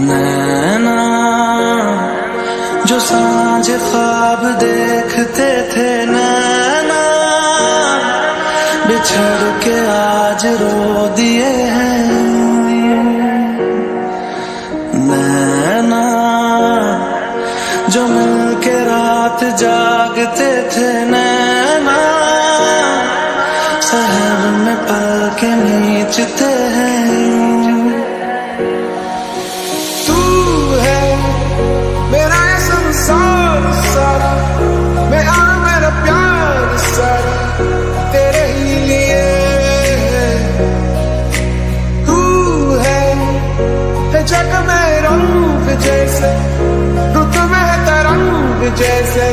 नैना जो सांझ ख्वाब देखते थे, नैना बिछड़ के आज रो दिए हैं। नैना जो मिल के रात जागते थे, नैना शहर में पल के नीचते हैं। तू है मेरा ये संसार सारा, मेरा प्यार सारा तेरे ही लिए। तू है जग में रंग जैसे, रुत में तरंग जैसे,